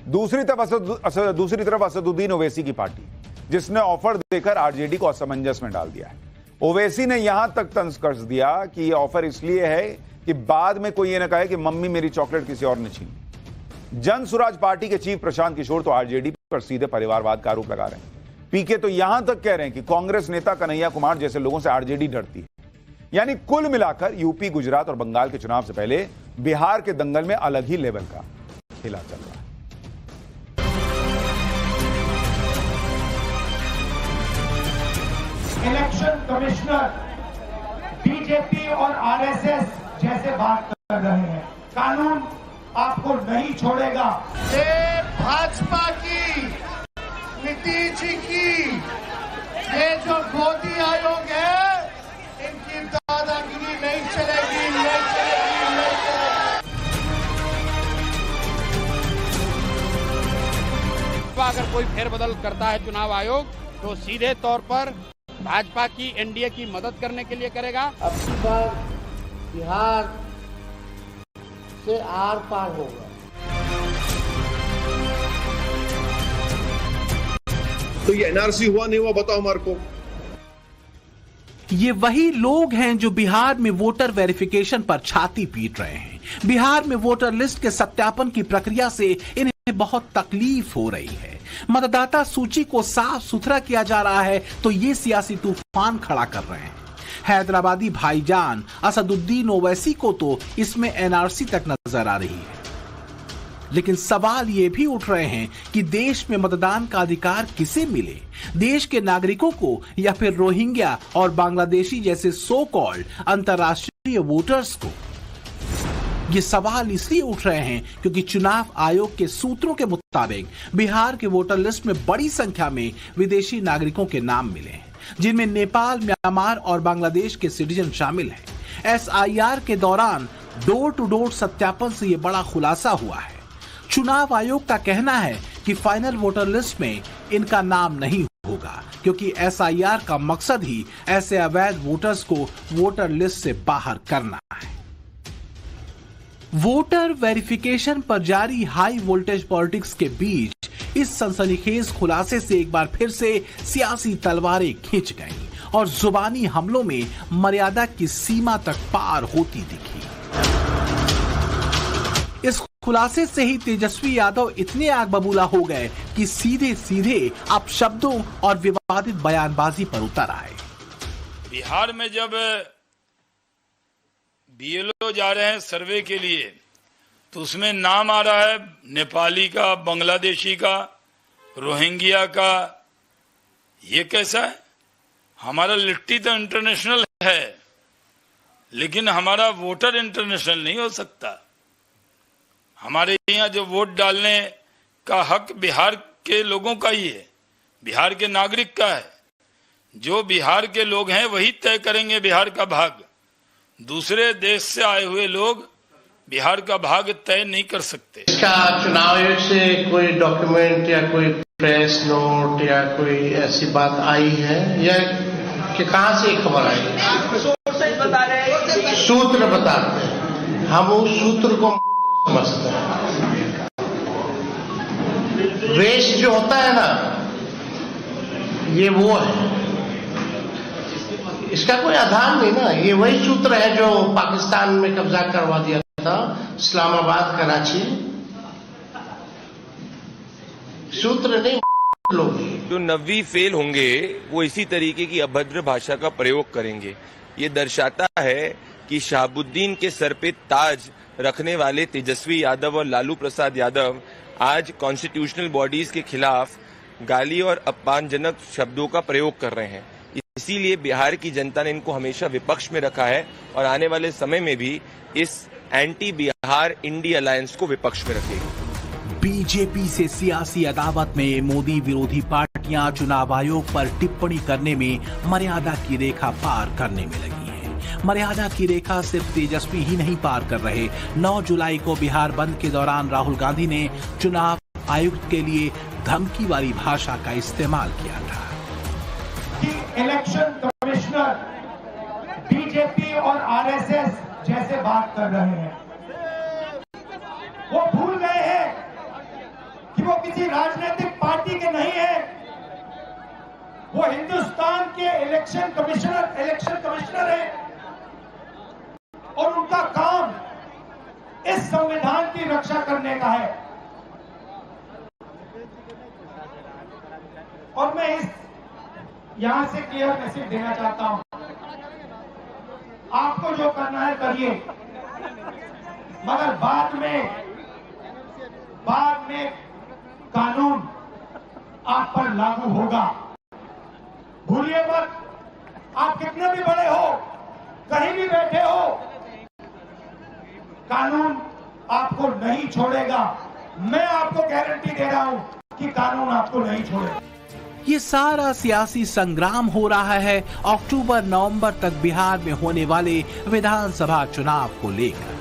दूसरी तरफ असदुद्दीन ओवैसी की पार्टी, जिसने ऑफर देकर आरजेडी को असमंजस में डाल दिया है। ओवैसी ने यहां तक तंज कस दिया कि यह ऑफर इसलिए है कि बाद में कोई यह न कहे कि मम्मी मेरी चॉकलेट किसी और ने छीनी। जन स्वराज पार्टी के चीफ प्रशांत किशोर तो आरजेडी पर सीधे परिवारवाद का आरोप लगा रहे हैं। पीके तो यहां तक कह रहे हैं कि कांग्रेस नेता कन्हैया कुमार जैसे लोगों से आरजेडी डरती है। यानी कुल मिलाकर यूपी, गुजरात और बंगाल के चुनाव से पहले बिहार के दंगल में अलग ही लेवल का खेला चल रहा है। इलेक्शन कमिश्नर बीजेपी और आरएसएस जैसे बात कर रहे हैं। कानून आपको नहीं छोड़ेगा। ये भाजपा की, नीतीश जी की, ये जो मोदी आयोग है, इनकी दादागिरी नहीं चलेगी, नहीं चलेगी, नहीं चलेगी। अगर कोई फेरबदल करता है चुनाव आयोग तो सीधे तौर पर भाजपा की, एनडीए की मदद करने के लिए करेगा। अब की बार बिहार से आर पार होगा। तो ये एनआरसी हुआ नहीं हुआ बताओ हमारे को। ये वही लोग हैं जो बिहार में वोटर वेरिफिकेशन पर छाती पीट रहे हैं। बिहार में वोटर लिस्ट के सत्यापन की प्रक्रिया से इन्हें बहुत तकलीफ हो रही है। मतदाता सूची को साफ सुथरा किया जा रहा है तो ये सियासी तूफान खड़ा कर रहे हैं। हैदराबादी भाईजान असदुद्दीन ओवैसी को तो इसमें एनआरसी तक नजर आ रही है। लेकिन सवाल ये भी उठ रहे हैं कि देश में मतदान का अधिकार किसे मिले, देश के नागरिकों को या फिर रोहिंग्या और बांग्लादेशी जैसे सो कॉल्ड अंतर्राष्ट्रीय वोटर्स को। ये सवाल इसलिए उठ रहे हैं क्योंकि चुनाव आयोग के सूत्रों के मुताबिक बिहार के वोटर लिस्ट में बड़ी संख्या में विदेशी नागरिकों के नाम मिले हैं, जिनमें नेपाल, म्यांमार और बांग्लादेश के सिटीजन शामिल हैं। एसआईआर के दौरान डोर टू डोर सत्यापन से यह बड़ा खुलासा हुआ है। चुनाव आयोग का कहना है कि फाइनल वोटर लिस्ट में इनका नाम नहीं होगा क्योंकि एसआईआर का मकसद ही ऐसे अवैध वोटर्स को वोटर लिस्ट से बाहर करना है। वोटर वेरिफिकेशन पर जारी हाई वोल्टेज पॉलिटिक्स के बीच इस सनसनीखेज खुलासे से एक बार फिर से सियासी तलवारें खींच गईं और जुबानी हमलों में मर्यादा की सीमा तक पार होती दिखी। इस खुलासे से ही तेजस्वी यादव इतने आग बबूला हो गए कि सीधे सीधे अब शब्दों और विवादित बयानबाजी पर उतर आए। बिहार में जब बीएलओ जा रहे हैं सर्वे के लिए तो उसमें नाम आ रहा है नेपाली का, बांग्लादेशी का, रोहिंग्या का। ये कैसा है? हमारा लिट्टी तो इंटरनेशनल है लेकिन हमारा वोटर इंटरनेशनल नहीं हो सकता। हमारे यहाँ जो वोट डालने का हक बिहार के लोगों का ही है, बिहार के नागरिक का है। जो बिहार के लोग हैं वही तय करेंगे बिहार का भाग। दूसरे देश से आए हुए लोग बिहार का भाग तय नहीं कर सकते। इसका चुनाव आयोग से कोई डॉक्यूमेंट या कोई प्रेस नोट या कोई ऐसी बात आई है या कि कहां से खबर आई है? सूत्र बताते हैं, हम उस सूत्र को समझते हैं। वेस्ट जो होता है ना, ये वो है, इसका कोई आधार नहीं ना। ये वही सूत्र है जो पाकिस्तान में कब्जा करवा दिया था, इस्लामाबाद, कराची। सूत्र नहीं लोग। जो 90 फेल होंगे वो इसी तरीके की अभद्र भाषा का प्रयोग करेंगे। ये दर्शाता है कि शहाबुद्दीन के सर पे ताज रखने वाले तेजस्वी यादव और लालू प्रसाद यादव आज कॉन्स्टिट्यूशनल बॉडीज के खिलाफ गाली और अपमानजनक शब्दों का प्रयोग कर रहे हैं। इसीलिए बिहार की जनता ने इनको हमेशा विपक्ष में रखा है और आने वाले समय में भी इस एंटी बिहार इंडी अलायंस को विपक्ष में रखेगी। बीजेपी से सियासी अदावत में मोदी विरोधी पार्टियां चुनाव आयोग पर टिप्पणी करने में मर्यादा की रेखा पार करने में लगी हैं। मर्यादा की रेखा सिर्फ तेजस्वी ही नहीं पार कर रहे। 9 जुलाई को बिहार बंद के दौरान राहुल गांधी ने चुनाव आयुक्त के लिए धमकी वाली भाषा का इस्तेमाल किया था। इलेक्शन कमिश्नर बीजेपी और आरएसएस जैसे बात कर रहे हैं। वो भूल गए हैं कि वो किसी राजनीतिक पार्टी के नहीं है, वो हिंदुस्तान के इलेक्शन कमिश्नर है और उनका काम इस संविधान की रक्षा करने का है। और मैं यहां से क्लियर मैसेज देना चाहता हूं, आपको जो करना है करिए, मगर बाद में कानून आप पर लागू होगा। भूलिए मत, आप कितने भी बड़े हो, कहीं भी बैठे हो, कानून आपको नहीं छोड़ेगा। मैं आपको गारंटी दे रहा हूं कि कानून आपको नहीं छोड़ेगा। ये सारा सियासी संग्राम हो रहा है अक्टूबर नवंबर तक बिहार में होने वाले विधानसभा चुनाव को लेकर।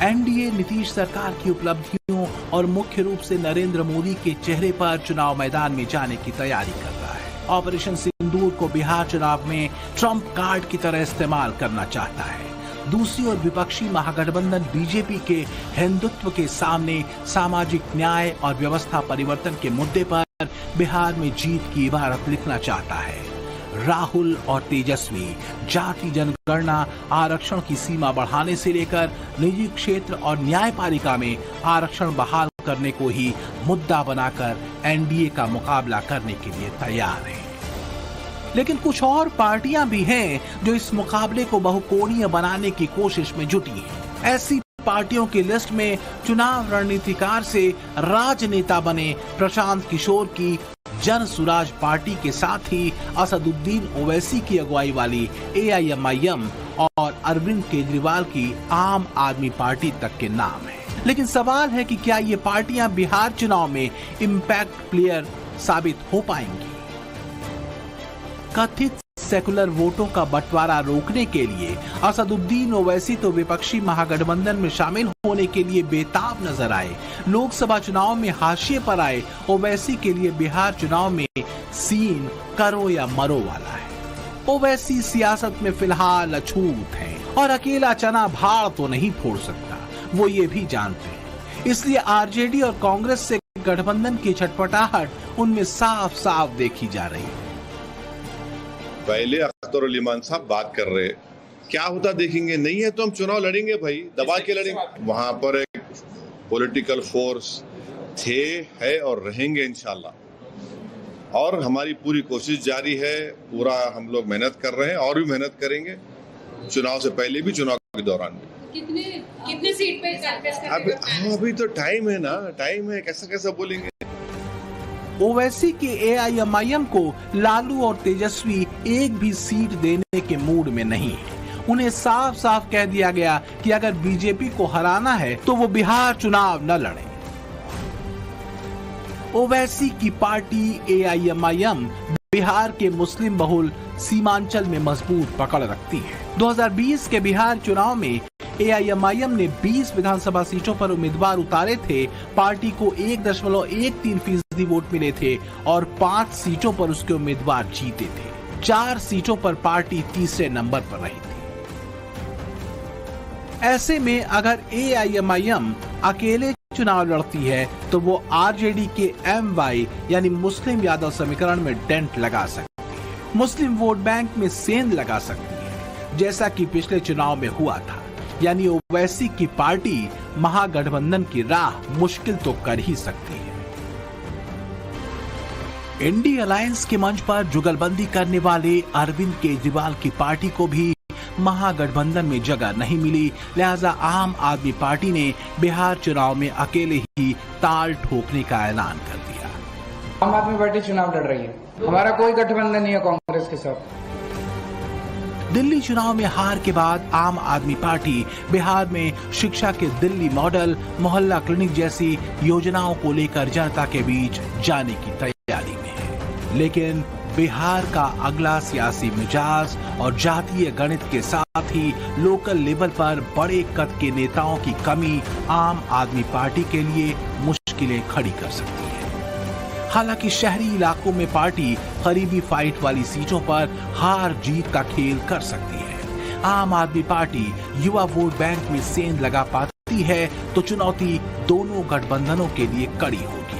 एनडीए नीतीश सरकार की उपलब्धियों और मुख्य रूप से नरेंद्र मोदी के चेहरे पर चुनाव मैदान में जाने की तैयारी कर रहा है। ऑपरेशन सिंदूर को बिहार चुनाव में ट्रंप कार्ड की तरह इस्तेमाल करना चाहता है। दूसरी ओर विपक्षी महागठबंधन बीजेपी के हिंदुत्व के सामने सामाजिक न्याय और व्यवस्था परिवर्तन के मुद्दे पर बिहार में जीत की इबारत लिखना चाहता है। राहुल और तेजस्वी जाति जनगणना, आरक्षण की सीमा बढ़ाने से लेकर निजी क्षेत्र और न्यायपालिका में आरक्षण बहाल करने को ही मुद्दा बनाकर एनडीए का मुकाबला करने के लिए तैयार है। लेकिन कुछ और पार्टियां भी हैं जो इस मुकाबले को बहुकोणीय बनाने की कोशिश में जुटी हैं। ऐसी पार्टियों की लिस्ट में चुनाव रणनीतिकार से राजनेता बने प्रशांत किशोर की जन सुराज पार्टी के साथ ही असदुद्दीन ओवैसी की अगुवाई वाली AIMIM और अरविंद केजरीवाल की आम आदमी पार्टी तक के नाम है। लेकिन सवाल है कि क्या ये पार्टियां बिहार चुनाव में इम्पैक्ट प्लेयर साबित हो पाएंगी? कथित सेकुलर वोटों का बंटवारा रोकने के लिए असदुद्दीन ओवैसी तो विपक्षी महागठबंधन में शामिल होने के लिए बेताब नजर आए। लोकसभा चुनाव में हाशिए पर आए ओवैसी के लिए बिहार चुनाव में सीन करो या मरो वाला है। ओवैसी सियासत में फिलहाल अछूत हैं और अकेला चना भाड़ तो नहीं फोड़ सकता, वो ये भी जानते हैं। इसलिए आरजेडी और कांग्रेस से गठबंधन की छटपटाहट उनमें साफ साफ देखी जा रही है। पहले अख्तर उल इमान साहब बात कर रहे, क्या होता देखेंगे। नहीं है तो हम चुनाव लड़ेंगे भाई, दबा के लड़ेंगे। वहां पर एक पॉलिटिकल फोर्स थे, है और रहेंगे इंशाल्लाह। और हमारी पूरी कोशिश जारी है, पूरा हम लोग मेहनत कर रहे हैं और भी मेहनत करेंगे, चुनाव से पहले भी, चुनाव के दौरान भी। कितने सीट पे? अभी तो टाइम है ना, टाइम है, कैसा बोलेंगे। ओवैसी के AIMIM को लालू और तेजस्वी एक भी सीट देने के मूड में नहीं है। उन्हें साफ साफ कह दिया गया कि अगर बीजेपी को हराना है तो वो बिहार चुनाव न लड़े। ओवैसी की पार्टी AIMIM बिहार के मुस्लिम बहुल सीमांचल में मजबूत पकड़ रखती है। 2020 के बिहार चुनाव में AIMIM ने 20 विधानसभा सीटों पर उम्मीदवार उतारे थे। पार्टी को 1.13% वोट मिले थे और 5 सीटों पर उसके उम्मीदवार जीते थे। 4 सीटों पर पार्टी तीसरे नंबर पर रही थी। ऐसे में अगर AIMIM अकेले चुनाव लड़ती है तो वो आरजेडी के MY यानी मुस्लिम यादव समीकरण में डेंट लगा सकती है, मुस्लिम वोट बैंक में सेंध लगा सकती है, जैसा कि पिछले चुनाव में हुआ था। यानी ओवैसी की पार्टी महागठबंधन की राह मुश्किल तो कर ही सकती है। इंडी अलायंस के मंच पर जुगलबंदी करने वाले अरविंद केजरीवाल की पार्टी को भी महागठबंधन में जगह नहीं मिली, लिहाजा आम आदमी पार्टी ने बिहार चुनाव में अकेले ही ताल ठोकने का ऐलान कर दिया। आम आदमी पार्टी चुनाव लड़ रही है, हमारा कोई गठबंधन नहीं है कांग्रेस के साथ। दिल्ली चुनाव में हार के बाद आम आदमी पार्टी बिहार में शिक्षा के दिल्ली मॉडल, मोहल्ला क्लिनिक जैसी योजनाओं को लेकर जनता के बीच जाने की तैयारी में है। लेकिन बिहार का अगला सियासी मिजाज और जातीय गणित के साथ ही लोकल लेवल पर बड़े कद के नेताओं की कमी आम आदमी पार्टी के लिए मुश्किलें खड़ी कर सकती है। हालांकि शहरी इलाकों में पार्टी करीबी फाइट वाली सीटों पर हार जीत का खेल कर सकती है। आम आदमी पार्टी युवा वोट बैंक में सेंध लगा पाती है तो चुनौती दोनों गठबंधनों के लिए कड़ी होगी।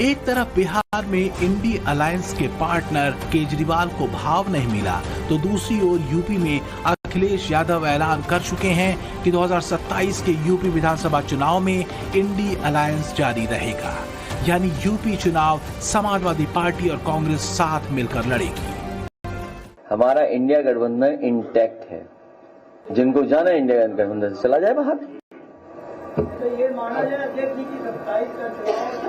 एक तरफ बिहार में इंडी अलायंस के पार्टनर केजरीवाल को भाव नहीं मिला तो दूसरी ओर यूपी में अखिलेश यादव ऐलान कर चुके हैं कि 2027 के यूपी विधानसभा चुनाव में इंडी अलायंस जारी रहेगा, यानी यूपी चुनाव समाजवादी पार्टी और कांग्रेस साथ मिलकर लड़ेगी। हमारा इंडिया गठबंधन इंटैक्ट है, जिनको जाना इंडिया गठबंधन से चला जाए बाहर। तो ये माना जाए अध्यक्ष जी की 27 का चुनाव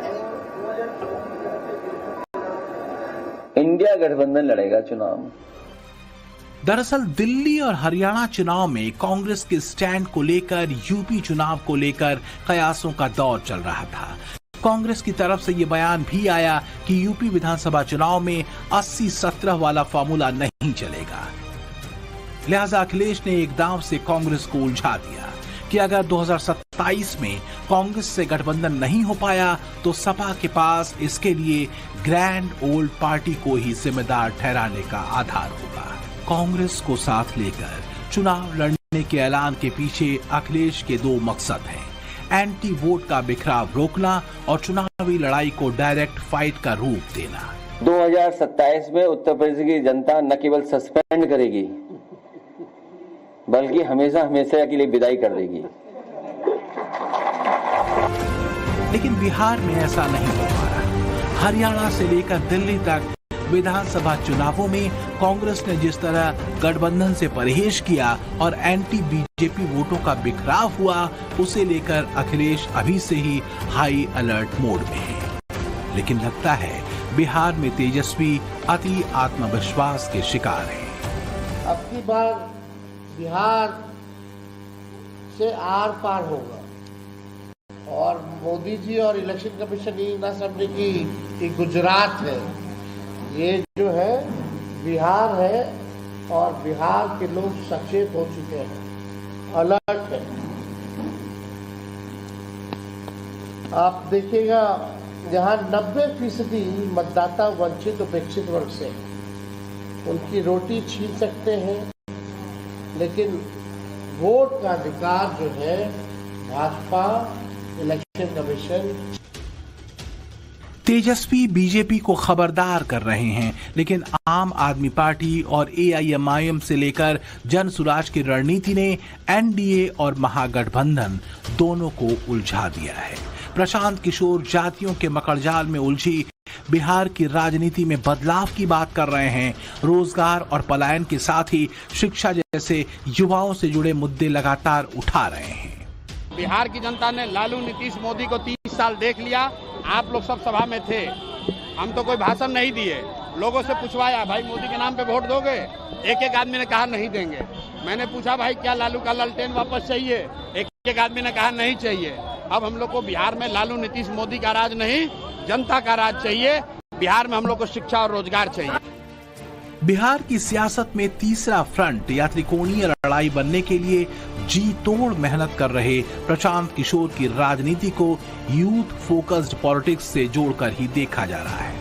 इंडिया गठबंधन लड़ेगा चुनाव। दरअसल दिल्ली और हरियाणा चुनाव में कांग्रेस के स्टैंड को लेकर यूपी चुनाव को लेकर कयासों का दौर चल रहा था। कांग्रेस की तरफ से ये बयान भी आया कि यूपी विधानसभा चुनाव में 80-17 वाला फॉर्मूला नहीं चलेगा। लिहाजा अखिलेश ने एक दांव से कांग्रेस को उलझा दिया कि अगर 2027 में कांग्रेस से गठबंधन नहीं हो पाया तो सपा के पास इसके लिए ग्रैंड ओल्ड पार्टी को ही जिम्मेदार ठहराने का आधार होगा। कांग्रेस को साथ लेकर चुनाव लड़ने के ऐलान के पीछे अखिलेश के दो मकसद हैं, एंटी वोट का बिखराव रोकना और चुनावी लड़ाई को डायरेक्ट फाइट का रूप देना। 2027 में उत्तर प्रदेश की जनता न केवल सस्पेंड करेगी बल्कि हमेशा हमेशा के लिए विदाई कर देगी। लेकिन बिहार में ऐसा नहीं हो पा रहा। हरियाणा से लेकर दिल्ली तक विधानसभा चुनावों में कांग्रेस ने जिस तरह गठबंधन से परहेज किया और एंटी बीजेपी वोटों का बिखराव हुआ, उसे लेकर अखिलेश अभी से ही हाई अलर्ट मोड में है। लेकिन लगता है बिहार में तेजस्वी अति आत्मविश्वास के शिकार हैं। अब की बार बिहार से आर पार होगा और मोदी जी और इलेक्शन कमीशन ये ना समझे कि गुजरात है, ये जो है बिहार है और बिहार के लोग सचेत हो चुके हैं, अलर्ट है। आप देखिएगा जहां 90% मतदाता वंचित उपेक्षित वर्ग से, उनकी रोटी छीन सकते हैं, लेकिन वोट का अधिकार जो है भाजपा इलेक्शन कमीशन। तेजस्वी बीजेपी को खबरदार कर रहे हैं, लेकिन आम आदमी पार्टी और एआईएमआईएम से लेकर जन सुराज की रणनीति ने एनडीए और महागठबंधन दोनों को उलझा दिया है। प्रशांत किशोर जातियों के मकड़जाल में उलझी बिहार की राजनीति में बदलाव की बात कर रहे हैं। रोजगार और पलायन के साथ ही शिक्षा जैसे युवाओं से जुड़े मुद्दे लगातार उठा रहे हैं। बिहार की जनता ने लालू नीतीश मोदी को 30 साल देख लिया। आप लोग सब सभा में थे, हम तो कोई भाषण नहीं दिए, लोगों से पूछवाया भाई मोदी के नाम पे वोट दोगे? एक एक आदमी ने कहा नहीं देंगे। मैंने पूछा भाई क्या लालू का लालटेन वापस चाहिए? एक एक आदमी ने कहा नहीं चाहिए। अब हम लोग को बिहार में लालू नीतीश मोदी का राज नहीं, जनता का राज चाहिए। बिहार में हम लोग को शिक्षा और रोजगार चाहिए। बिहार की सियासत में तीसरा फ्रंट या त्रिकोणीय लड़ाई बनने के लिए जी तोड़ मेहनत कर रहे प्रशांत किशोर की राजनीति को यूथ फोकस्ड पॉलिटिक्स से जोड़कर ही देखा जा रहा है।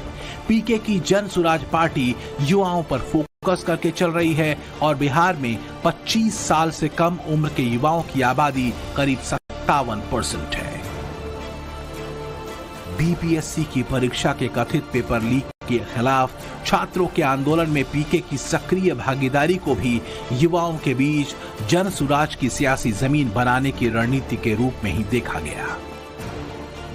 पीके की जन सुराज पार्टी युवाओं पर फोकस करके चल रही है और बिहार में 25 साल से कम उम्र के युवाओं की आबादी करीब 57% है। बीपीएससी की परीक्षा के कथित पेपर लीक के खिलाफ छात्रों के आंदोलन में पीके की सक्रिय भागीदारी को भी युवाओं के बीच जन सुराज की सियासी जमीन बनाने की रणनीति के रूप में ही देखा गया।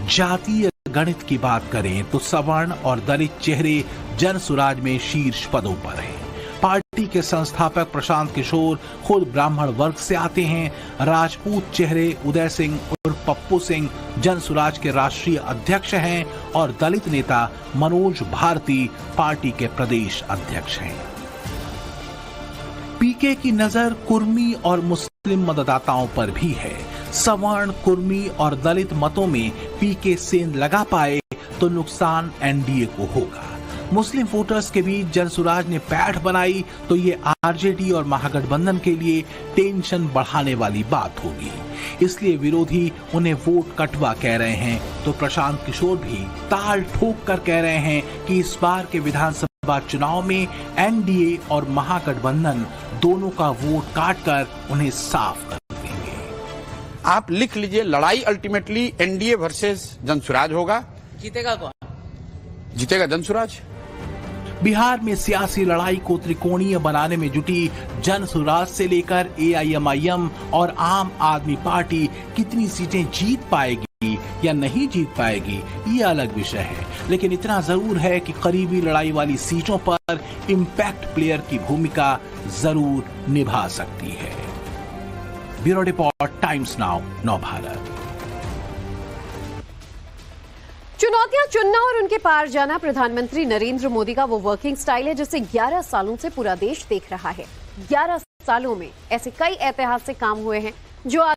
जातीय गणित की बात करें तो सवर्ण और दलित चेहरे जन सुराज में शीर्ष पदों पर हैं। पार्टी के संस्थापक प्रशांत किशोर खुद ब्राह्मण वर्ग से आते हैं। राजपूत चेहरे उदय सिंह उर्फ पप्पू सिंह जन सुराज के राष्ट्रीय अध्यक्ष हैं और दलित नेता मनोज भारती पार्टी के प्रदेश अध्यक्ष हैं। पीके की नजर कुर्मी और मुस्लिम मतदाताओं पर भी है। सवर्ण, कुर्मी और दलित मतों में पीके सेंध लगा पाए तो नुकसान एनडीए को होगा। मुस्लिम वोटर्स के बीच जनसुराज ने पैठ बनाई तो ये आरजेडी और महागठबंधन के लिए टेंशन बढ़ाने वाली बात होगी। इसलिए विरोधी उन्हें वोट कटवा कह रहे हैं तो प्रशांत किशोर भी ताल ठोक कर कह रहे हैं कि इस बार के विधानसभा लोकसभा चुनाव में एनडीए और महागठबंधन दोनों का वोट काटकर उन्हें साफ कर देंगे। आप लिख लीजिए, लड़ाई अल्टीमेटली एनडीए वर्सेस जनसुराज होगा। जीतेगा कौन? जीतेगा जनसुराज। बिहार में सियासी लड़ाई को त्रिकोणीय बनाने में जुटी जनसुराज से लेकर एआईएमआईएम और आम आदमी पार्टी कितनी सीटें जीत पाएगी या नहीं जीत पाएगी, ये अलग विषय है। लेकिन इतना जरूर है कि करीबी लड़ाई वाली सीटों पर इंपैक्ट प्लेयर की भूमिका जरूर निभा सकती है। Bureau report, times now, Navbharat. चुनौतियां चुनना और उनके पार जाना प्रधानमंत्री नरेंद्र मोदी का वो वर्किंग स्टाइल है जिसे 11 सालों से पूरा देश देख रहा है। 11 सालों में ऐसे कई ऐतिहासिक काम हुए हैं जो